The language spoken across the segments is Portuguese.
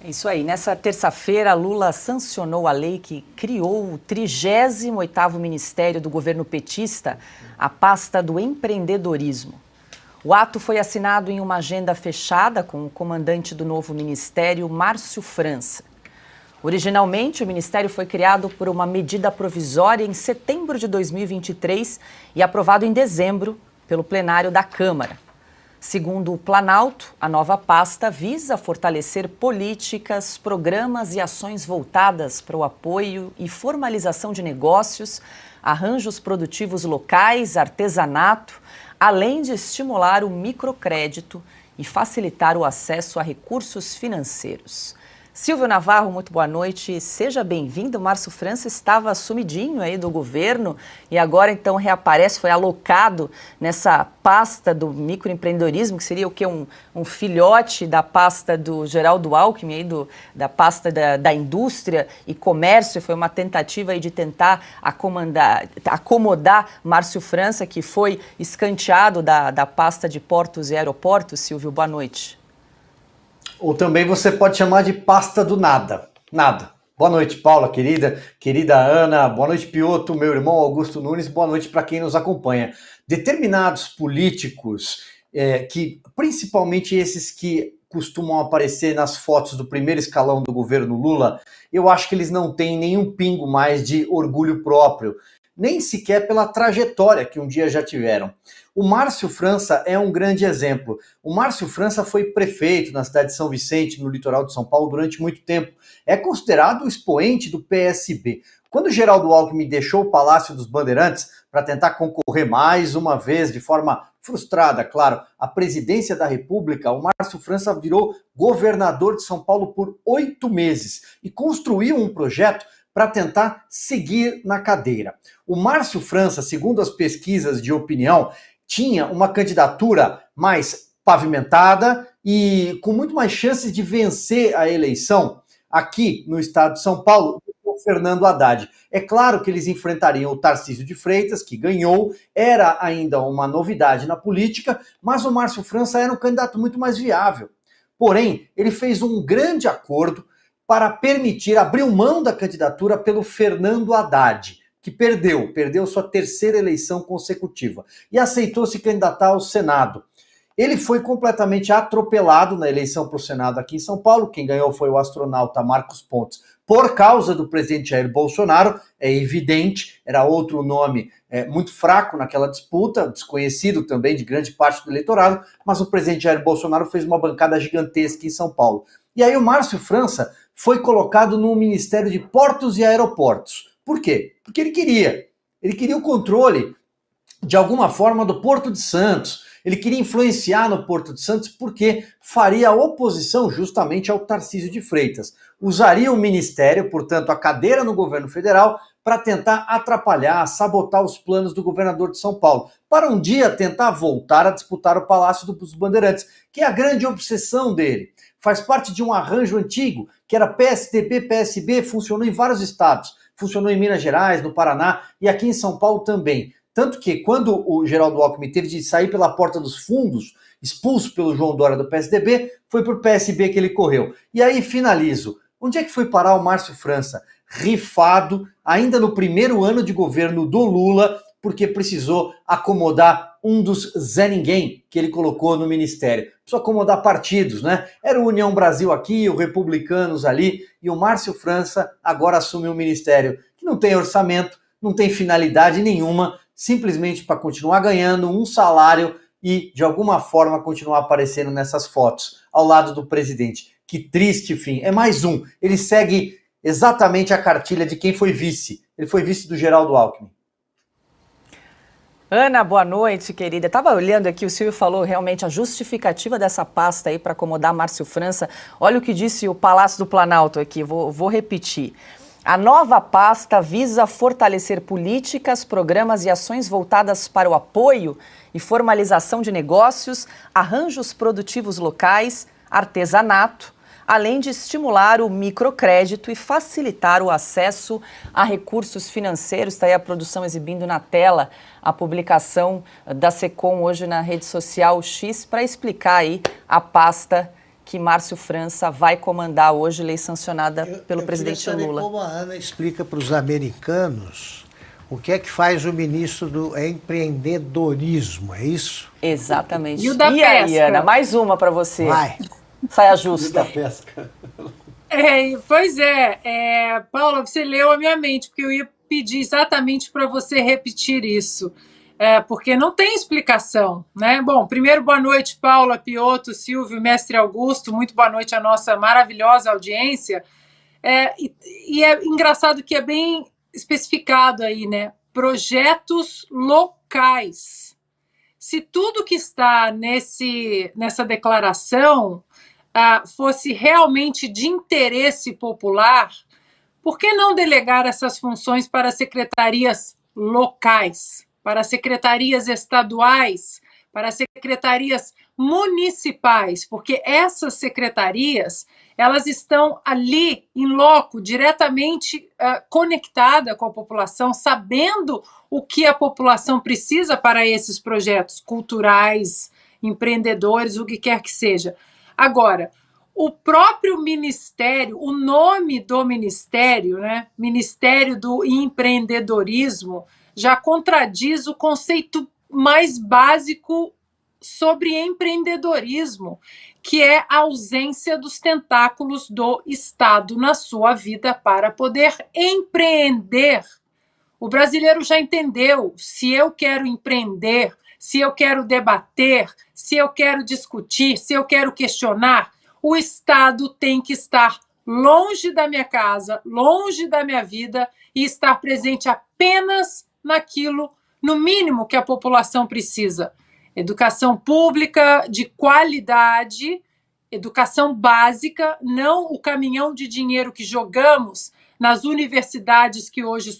Isso aí, nessa terça-feira, Lula sancionou a lei que criou o 38º Ministério do governo petista, a pasta do empreendedorismo. O ato foi assinado em uma agenda fechada com o comandante do novo ministério, Márcio França. Originalmente, o ministério foi criado por uma medida provisória em setembro de 2023 e aprovado em dezembro pelo plenário da Câmara. Segundo o Planalto, a nova pasta visa fortalecer políticas, programas e ações voltadas para o apoio e formalização de negócios, arranjos produtivos locais, artesanato, além de estimular o microcrédito e facilitar o acesso a recursos financeiros. Silvio Navarro, muito boa noite, seja bem-vindo. Márcio França estava sumidinho aí do governo e agora então reaparece, foi alocado nessa pasta do microempreendedorismo, que seria o quê? Um filhote da pasta do Geraldo Alckmin, aí da pasta da indústria e comércio. Foi uma tentativa aí de tentar acomodar Márcio França, que foi escanteado da pasta de portos e aeroportos. Silvio, boa noite. Ou também você pode chamar de pasta do nada. Nada. Boa noite, Paula, querida Ana. Boa noite, Pioto, meu irmão Augusto Nunes. Boa noite para quem nos acompanha. Determinados políticos, que principalmente esses que costumam aparecer nas fotos do primeiro escalão do governo Lula, eu acho que eles não têm nenhum pingo mais de orgulho próprio, nem sequer pela trajetória que um dia já tiveram. O Márcio França é um grande exemplo. O Márcio França foi prefeito na cidade de São Vicente, no litoral de São Paulo, durante muito tempo. É considerado o expoente do PSB. Quando o Geraldo Alckmin deixou o Palácio dos Bandeirantes para tentar concorrer mais uma vez, de forma frustrada, claro, à presidência da República, o Márcio França virou governador de São Paulo por 8 meses e construiu um projeto para tentar seguir na cadeira. O Márcio França, segundo as pesquisas de opinião, tinha uma candidatura mais pavimentada e com muito mais chances de vencer a eleição aqui no estado de São Paulo do que o Fernando Haddad. É claro que eles enfrentariam o Tarcísio de Freitas, que ganhou, era ainda uma novidade na política, mas o Márcio França era um candidato muito mais viável. Porém, ele fez um grande acordo para permitir abrir mão da candidatura pelo Fernando Haddad, que perdeu sua terceira eleição consecutiva e aceitou se candidatar ao Senado. Ele foi completamente atropelado na eleição para o Senado aqui em São Paulo. Quem ganhou foi o astronauta Marcos Pontes, por causa do presidente Jair Bolsonaro, é evidente, era outro nome muito fraco naquela disputa, desconhecido também de grande parte do eleitorado, mas o presidente Jair Bolsonaro fez uma bancada gigantesca em São Paulo. E aí o Márcio França foi colocado no Ministério de Portos e Aeroportos. Por quê? Porque ele queria o controle, de alguma forma, do Porto de Santos. Ele queria influenciar no Porto de Santos porque faria oposição justamente ao Tarcísio de Freitas. Usaria o ministério, portanto, a cadeira no governo federal, para tentar atrapalhar, sabotar os planos do governador de São Paulo, para um dia tentar voltar a disputar o Palácio dos Bandeirantes, que é a grande obsessão dele. Faz parte de um arranjo antigo, que era PSDB, PSB, funcionou em vários estados. Funcionou em Minas Gerais, no Paraná e aqui em São Paulo também. Tanto que quando o Geraldo Alckmin teve de sair pela porta dos fundos, expulso pelo João Dória do PSDB, foi para o PSB que ele correu. E aí finalizo. Onde é que foi parar o Márcio França? Rifado, ainda no primeiro ano de governo do Lula, porque precisou acomodar um dos Zé Ninguém que ele colocou no ministério. Precisou acomodar partidos, né? Era o União Brasil aqui, o Republicanos ali, e o Márcio França agora assume um ministério que não tem orçamento, não tem finalidade nenhuma, simplesmente para continuar ganhando um salário e, de alguma forma, continuar aparecendo nessas fotos ao lado do presidente. Que triste fim. É mais um. Ele segue exatamente a cartilha de quem foi vice. Ele foi vice do Geraldo Alckmin. Ana, boa noite, querida. Estava olhando aqui, o Silvio falou realmente a justificativa dessa pasta aí para acomodar Márcio França. Olha o que disse o Palácio do Planalto aqui, vou repetir. A nova pasta visa fortalecer políticas, programas e ações voltadas para o apoio e formalização de negócios, arranjos produtivos locais, artesanato, além de estimular o microcrédito e facilitar o acesso a recursos financeiros. Está aí a produção exibindo na tela a publicação da SECOM hoje na rede social X para explicar aí a pasta que Márcio França vai comandar hoje, lei sancionada pelo presidente Lula. Como a Ana explica para os americanos o que é que faz o ministro do empreendedorismo, é isso? Exatamente. E o da aí, pesca? Ana, mais uma para você. Vai. Saia justa. Da pesca. Pois é, Paula, você leu a minha mente, porque eu ia pedir exatamente para você repetir isso. Porque não tem explicação, né? Bom, primeiro, boa noite, Paula, Piotto, Silvio, Mestre Augusto, muito boa noite à nossa maravilhosa audiência. E é engraçado que é bem especificado aí, né? Projetos locais. Se tudo que está nessa declaração fosse realmente de interesse popular, por que não delegar essas funções para secretarias locais, para secretarias estaduais, para secretarias municipais? Porque essas secretarias, elas estão ali, em loco, diretamente conectada com a população, sabendo o que a população precisa para esses projetos culturais, empreendedores, o que quer que seja. Agora, o próprio ministério, o nome do ministério, né, Ministério do Empreendedorismo, já contradiz o conceito mais básico sobre empreendedorismo, que é a ausência dos tentáculos do Estado na sua vida para poder empreender. O brasileiro já entendeu: se eu quero empreender, se eu quero debater, se eu quero discutir, se eu quero questionar, o Estado tem que estar longe da minha casa, longe da minha vida e estar presente apenas naquilo, no mínimo, que a população precisa. Educação pública de qualidade, educação básica, não o caminhão de dinheiro que jogamos nas universidades que hoje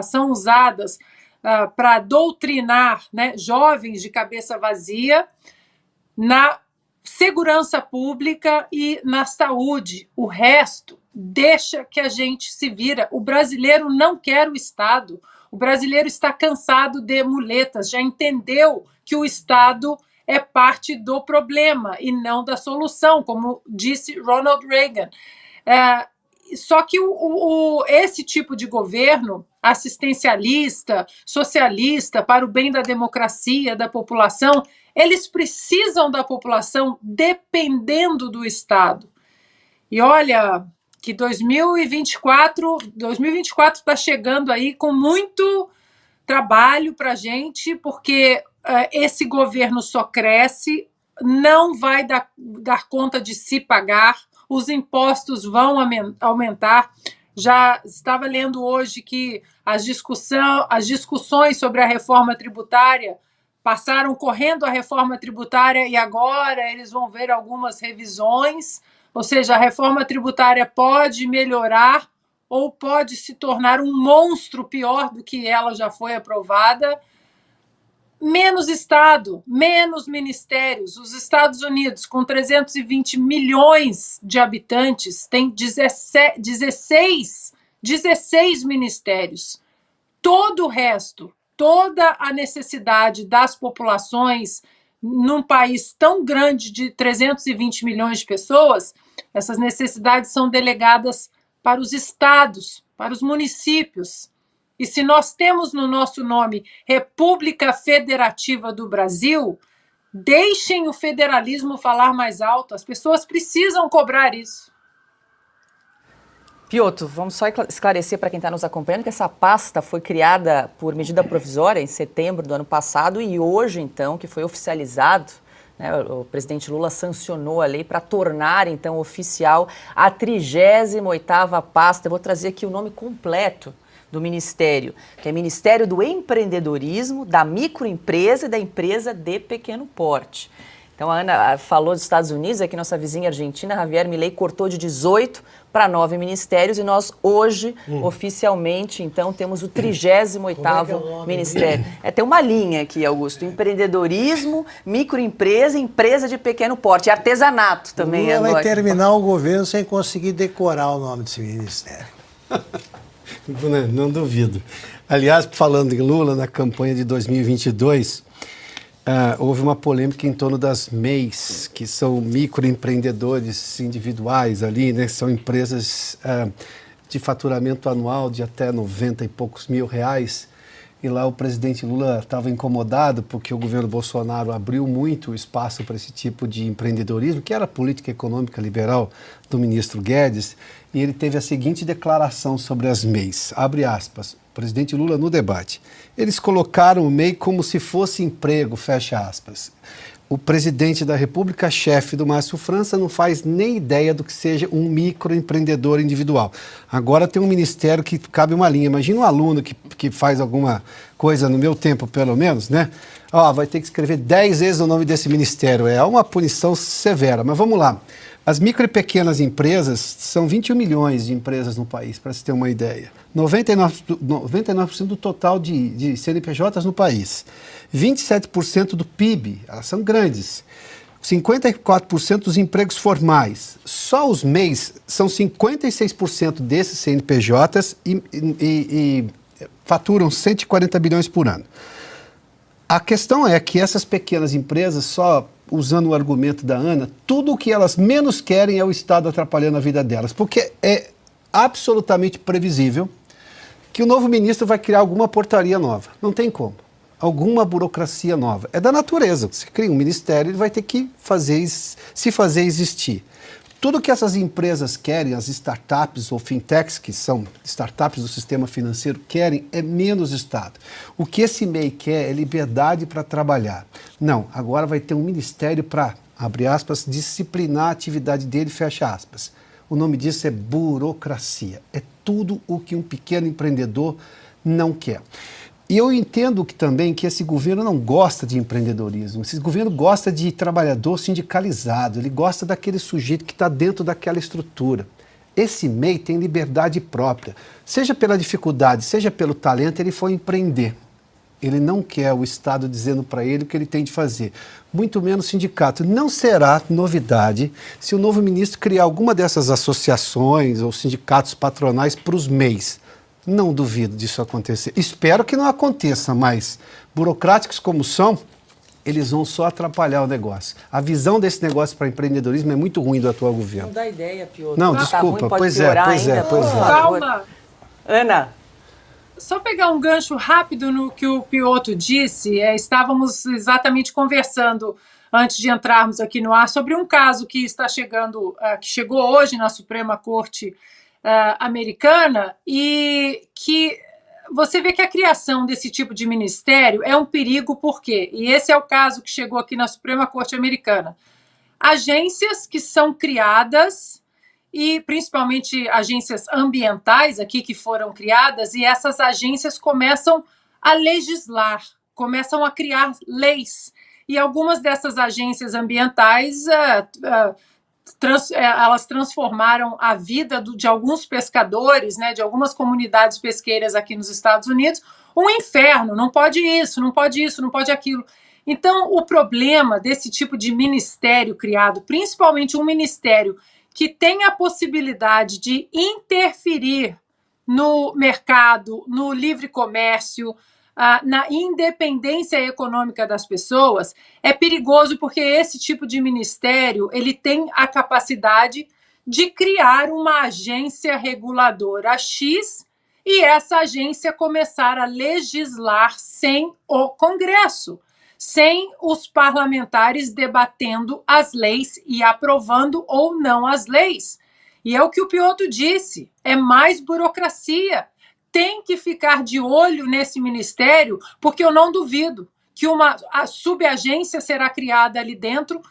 são usadas para doutrinar, né, jovens de cabeça vazia, na segurança pública e na saúde. O resto, deixa que a gente se vira. O brasileiro não quer o Estado. O brasileiro está cansado de muletas, já entendeu que o Estado é parte do problema e não da solução, como disse Ronald Reagan. Só que esse tipo de governo assistencialista, socialista, para o bem da democracia, da população, eles precisam da população dependendo do Estado. E olha que 2024 está chegando aí com muito trabalho para a gente, porque esse governo só cresce, não vai dar conta de se pagar, os impostos vão aumentar. Já estava lendo hoje que as discussões sobre a reforma tributária passaram correndo a reforma tributária e agora eles vão ver algumas revisões, ou seja, a reforma tributária pode melhorar ou pode se tornar um monstro pior do que ela já foi aprovada. Menos Estado, menos ministérios. Os Estados Unidos, com 320 milhões de habitantes, tem 16 ministérios. Todo o resto, toda a necessidade das populações num país tão grande de 320 milhões de pessoas, essas necessidades são delegadas para os estados, para os municípios. E se nós temos no nosso nome República Federativa do Brasil, deixem o federalismo falar mais alto. As pessoas precisam cobrar isso. Piotto, vamos só esclarecer para quem está nos acompanhando que essa pasta foi criada por medida provisória em setembro do ano passado e hoje, então, que foi oficializado, né, o presidente Lula sancionou a lei para tornar, então, oficial a 38ª pasta. Eu vou trazer aqui o nome completo do Ministério, que é Ministério do Empreendedorismo, da Microempresa e da Empresa de Pequeno Porte. Então, a Ana falou dos Estados Unidos, aqui nossa vizinha argentina, Javier Milei, cortou de 18 para 9 ministérios e nós hoje, oficialmente, então, temos o 38º ministério. Tem uma linha aqui, Augusto, empreendedorismo, microempresa, empresa de pequeno porte, e artesanato também. Lula vai terminar o governo sem conseguir decorar o nome desse ministério. Não duvido. Aliás, falando em Lula, na campanha de 2022, houve uma polêmica em torno das MEIs, que são microempreendedores individuais ali, né? São empresas de faturamento anual de até 90 e poucos mil reais. E lá o presidente Lula estava incomodado porque o governo Bolsonaro abriu muito espaço para esse tipo de empreendedorismo, que era a política econômica liberal do ministro Guedes, e ele teve a seguinte declaração sobre as MEIs, abre aspas, o presidente Lula no debate. Eles colocaram o MEI como se fosse emprego, fecha aspas. O presidente da República, chefe do Márcio França, não faz nem ideia do que seja um microempreendedor individual. Agora tem um ministério que cabe uma linha. Imagina um aluno que faz alguma coisa no meu tempo, pelo menos, né? Vai ter que escrever 10 vezes o nome desse ministério. É uma punição severa. Mas vamos lá. As micro e pequenas empresas são 21 milhões de empresas no país, para se ter uma ideia. 99% do total de CNPJs no país. 27% do PIB, elas são grandes. 54% dos empregos formais. Só os MEIs são 56% desses CNPJs e faturam 140 bilhões por ano. A questão é que essas pequenas empresas, só usando o argumento da Ana, tudo o que elas menos querem é o Estado atrapalhando a vida delas, porque é absolutamente previsível que o novo ministro vai criar alguma portaria nova. Não tem como. Alguma burocracia nova. É da natureza. Você cria um ministério, ele vai ter que se fazer existir. Tudo que essas empresas querem, as startups ou fintechs, que são startups do sistema financeiro, querem é menos Estado. O que esse MEI quer é liberdade para trabalhar. Não, agora vai ter um ministério para, abre aspas, disciplinar a atividade dele, fecha aspas. O nome disso é burocracia. É tudo o que um pequeno empreendedor não quer. E eu entendo também que esse governo não gosta de empreendedorismo. Esse governo gosta de trabalhador sindicalizado, ele gosta daquele sujeito que está dentro daquela estrutura. Esse MEI tem liberdade própria. Seja pela dificuldade, seja pelo talento, ele foi empreender. Ele não quer o Estado dizendo para ele o que ele tem de fazer. Muito menos sindicato. Não será novidade se o novo ministro criar alguma dessas associações ou sindicatos patronais para os MEIs. Não duvido disso acontecer. Espero que não aconteça, mas burocráticos como são, eles vão só atrapalhar o negócio. A visão desse negócio para empreendedorismo é muito ruim do atual governo. Não dá ideia, Piotr. Não, Tá desculpa. ruim, pode Pois piorar é. ainda, por favor. Calma. Ana. Só pegar um gancho rápido no que o Piotr disse. Estávamos exatamente conversando antes de entrarmos aqui no ar sobre um caso que está chegando, que chegou hoje na Suprema Corte americana, e que você vê que a criação desse tipo de ministério é um perigo, por quê? E esse é o caso que chegou aqui na Suprema Corte americana. Agências que são criadas, e principalmente agências ambientais aqui que foram criadas, e essas agências começam a legislar, começam a criar leis. E algumas dessas agências ambientais elas transformaram a vida de alguns pescadores, né, de algumas comunidades pesqueiras aqui nos Estados Unidos, um inferno. Não pode isso, não pode isso, não pode aquilo. Então, o problema desse tipo de ministério criado, principalmente um ministério que tem a possibilidade de interferir no mercado, no livre comércio, na independência econômica das pessoas, é perigoso, porque esse tipo de ministério ele tem a capacidade de criar uma agência reguladora X e essa agência começar a legislar sem o Congresso, sem os parlamentares debatendo as leis e aprovando ou não as leis. E é o que o Piotr disse, é mais burocracia. Tem que ficar de olho nesse ministério, porque eu não duvido que uma subagência será criada ali dentro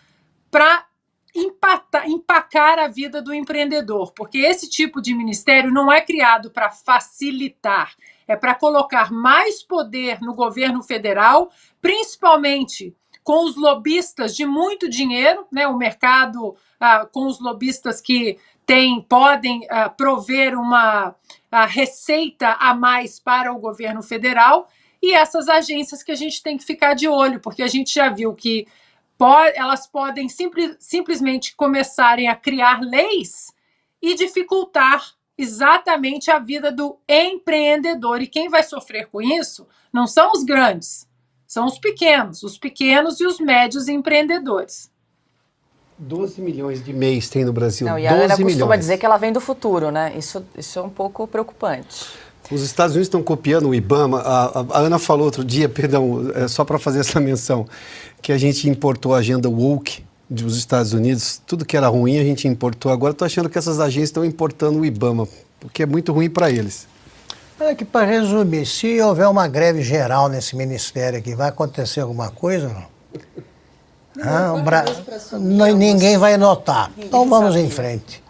para empacar a vida do empreendedor, porque esse tipo de ministério não é criado para facilitar, é para colocar mais poder no governo federal, principalmente com os lobistas de muito dinheiro, né, o mercado com os lobistas que podem prover uma receita a mais para o governo federal, e essas agências que a gente tem que ficar de olho, porque a gente já viu que elas podem simplesmente começarem a criar leis e dificultar exatamente a vida do empreendedor. E quem vai sofrer com isso não são os grandes, são os pequenos e os médios empreendedores. 12 milhões de MEIs tem no Brasil. Não, e a Ana 12 costuma milhões. dizer que ela vem do futuro, né? Isso é um pouco preocupante. Os Estados Unidos estão copiando o IBAMA. A Ana falou outro dia, perdão, só para fazer essa menção, que a gente importou a agenda woke dos Estados Unidos. Tudo que era ruim a gente importou. Agora estou achando que essas agências estão importando o IBAMA, o que é muito ruim para eles. Olha que, para resumir, se houver uma greve geral nesse ministério aqui, vai acontecer alguma coisa ou não? Ninguém vai notar. Então vamos em frente.